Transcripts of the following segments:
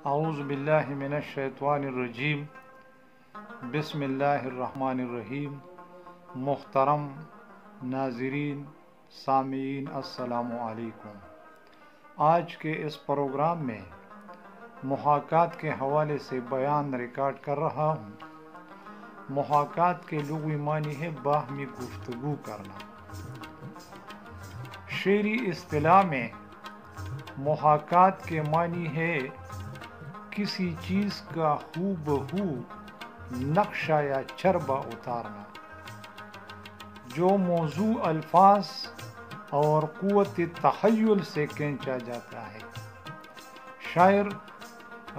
اعوذ باللہ من الشیطان الرجیم بسم اللہ الرحمن الرحیم۔ محترم ناظرین سامعین السلام علیکم۔ آج کے اس پروگرام میں محاکات کے حوالے سے بیان ریکارڈ کر رہا ہوں۔ محاکات کے لغوی معنی ہے باہمی گفتگو کرنا۔ شعری اصطلاح میں محاکات کے معنی ہے کسی چیز کا ہو بہو نقشہ یا چربہ اتارنا، جو موضوع الفاظ اور قوت تخیل سے کھینچا جاتا ہے۔ شاعر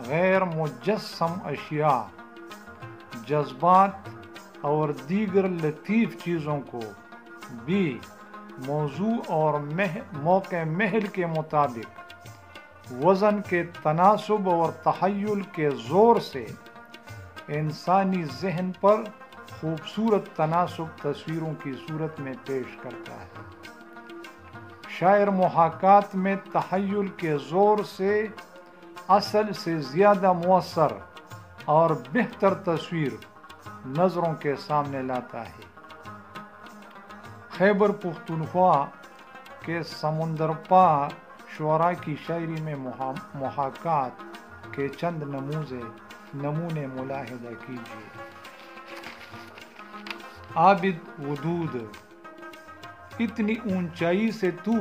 غیر مجسم اشیاء، جذبات اور دیگر لطیف چیزوں کو بھی موضوع اور موقع محل کے مطابق وزن کے تناسب اور تخیل کے زور سے انسانی ذہن پر خوبصورت تناسب تصویروں کی صورت میں پیش کرتا ہے۔ شاعر محاکات میں تخیل کے زور سے اصل سے زیادہ مؤثر اور بہتر تصویر نظروں کے سامنے لاتا ہے۔ خیبر پختونخوا کے سمندر پا شعراء کی شاعری میں محاکات کے چند نمونے ملاحظہ کیجیے۔ عابد ودود، اتنی اونچائی سے تو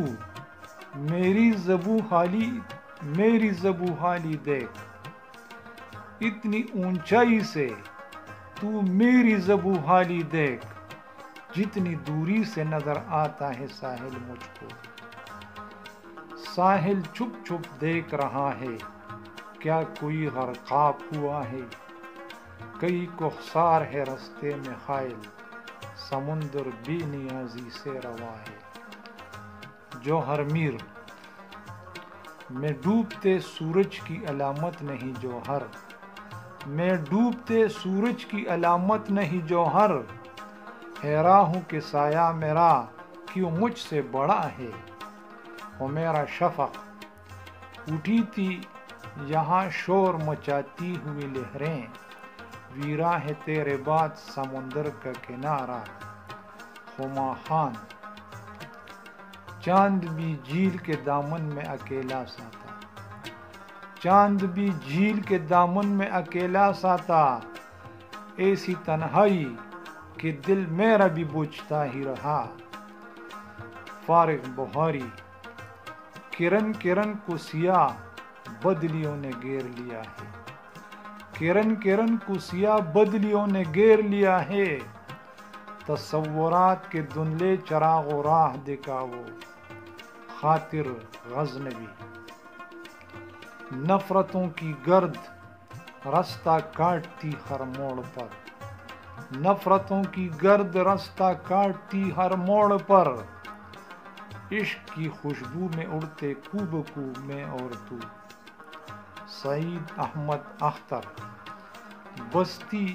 میری زبوں حالی دیکھ، اتنی اونچائی سے تو میری زبوں حالی دیکھ، جتنی دوری سے نظر آتا ہے ساحل مجھ کو۔ ساحل چھپ چھپ دیکھ رہا ہے، کیا کوئی غرقاب ہوا ہے؟ کئی کوہسار ہے رستے میں حائل، سمندر بے نیازی سے روا ہے۔ جوہر میر، میں ڈوبتے سورج کی علامت نہیں جوہر، میں ڈوبتے سورج کی علامت نہیں جوہر، حیران ہوں کہ سایہ میرا کیوں مجھ سے بڑا ہے۔ وہ میرا شفق، اٹھی تھی یہاں شور مچاتی ہوئی لہریں، ویراں ہے تیرے بعد سمندر کا کنارہ۔ ہما خان، چاند بھی جھیل کے دامن میں اکیلا سا تھا، چاند بھی جھیل کے دامن میں اکیلا سا تھا، ایسی تنہائی کہ دل میرا بھی بجھتا ہی رہا۔ فارغ بخاری، کرن کرن کو سیاہ بدلیوں نے گھیر لیا ہے، کرن کرن کو سیاہ بدلیوں نے گھیر لیا ہے، تصورات کے دھندلے چراغ و راہ دکھاؤ۔ خاطر غزنوی، نفرتوں کی گرد رستہ کاٹتی ہر موڑ پر، نفرتوں کی گرد رستہ کاٹتی ہر موڑ پر، عشق کی خوشبو میں اڑتے کو بکو میں اور تو۔ سعید احمد اختر، بستی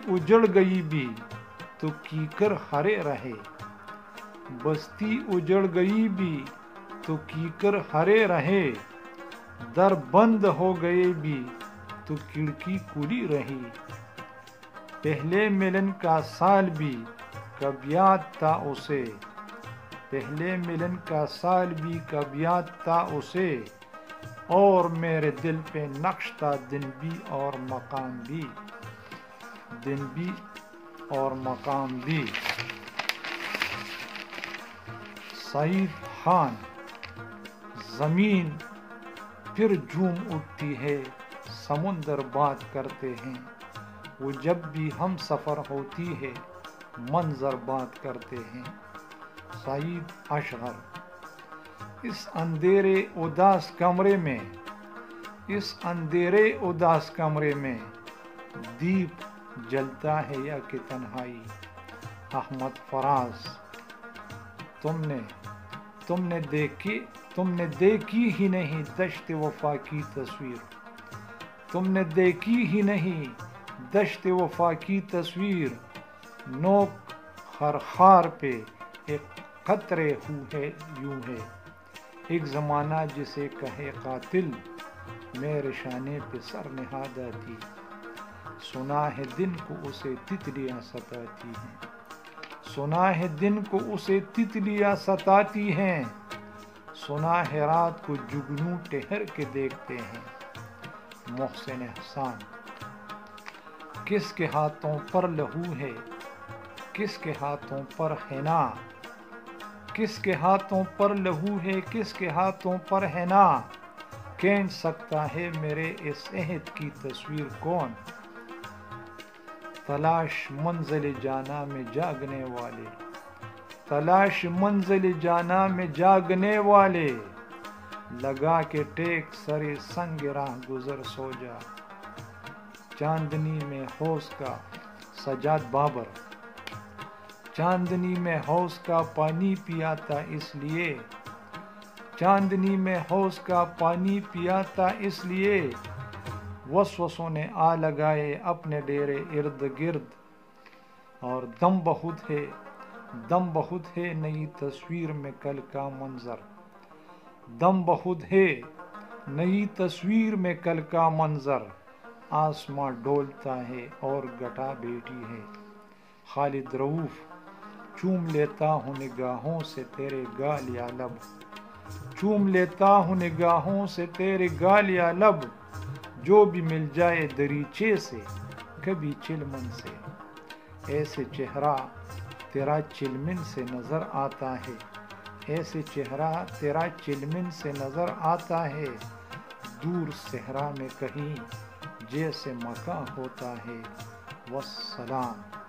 اجڑ گئی بھی تو کیکر ہرے رہے، بستی اجڑ گئی بھی تو کیکر ہرے رہے، در بند ہو گئے بھی تو کھڑکی کھلی رہی، پہلے ملن کا سال بھی کب یاد تھا اسے، پہلے ملن کا سال بھی کب یاد تھا اسے، اور میرے دل پہ نقش تھا دن بھی اور مقام بھی، دن بھی اور مقام بھی۔ سعید خان، زمین پھر جھوم اٹھتی ہے، سمندر بات کرتے ہیں، وہ جب بھی ہم سفر ہوتی ہے، منظر بات کرتے ہیں۔ سعید اشغر، اس اندھیرے اداس کمرے میں، اس اندھیرے اداس کمرے میں دیپ جلتا ہے یا کہ تنہائی۔ احمد فراز، تم نے دیکھی ہی نہیں دشت وفا کی تصویر، تم نے دیکھی ہی نہیں دشت وفا کی تصویر، نوک خرخار پہ ایک قطرے یوں ہے، ایک زمانہ جسے کہے قاتل، میرے شانے پہ سر نہادہ تھی، سنا ہے دن کو اسے تتلیاں ستاتی ہیں، سنا ہے دن کو اسے تتلیاں ستاتی ہیں، سنا ہے رات کو جگنو ٹہر کے دیکھتے ہیں۔ محسن احسان۔ کس کے ہاتھوں پر لہو ہے، کس کے ہاتھوں پر حنا، کس کے ہاتھوں پر لہو ہے، کس کے ہاتھوں پر حنا، کھینچ سکتا ہے میرے اس عہد کی تصویر کون؟ تلاش منزل جانا میں جاگنے والے، تلاش منزل جانا میں جاگنے والے، لگا کے ٹیک سرے سنگ راہ گزر سو جا۔ چاندنی میں حوض کا سجاد بابر۔ چاندنی میں حوض کا پانی پیا تھا اس لیے، چاندنی میں حوض کا پانی پیا تھا اس لیے، وسوسوں نے آ لگائے اپنے ڈیرے ارد گرد، اور دم بہت ہے، دم بہت ہے نئی تصویر میں کل کا منظر، دم بہت ہے نئی تصویر میں کل کا منظر، آسماں ڈولتا ہے اور گھٹا بیٹھی ہے۔ خالد رؤوف۔ چوم لیتا ہوں نگاہوں سے تیرے گال یا لب، چوم لیتا ہوں نگاہوں سے تیرے گال یا لب، جو بھی مل جائے دریچے سے کبھی چلمن سے، ایسے چہرہ تیرا چلمن سے نظر آتا ہے، ایسے چہرہ تیرا چلمن سے نظر آتا ہے، دور صحرا میں کہیں جیسے مکاں ہوتا ہے۔ والسلام۔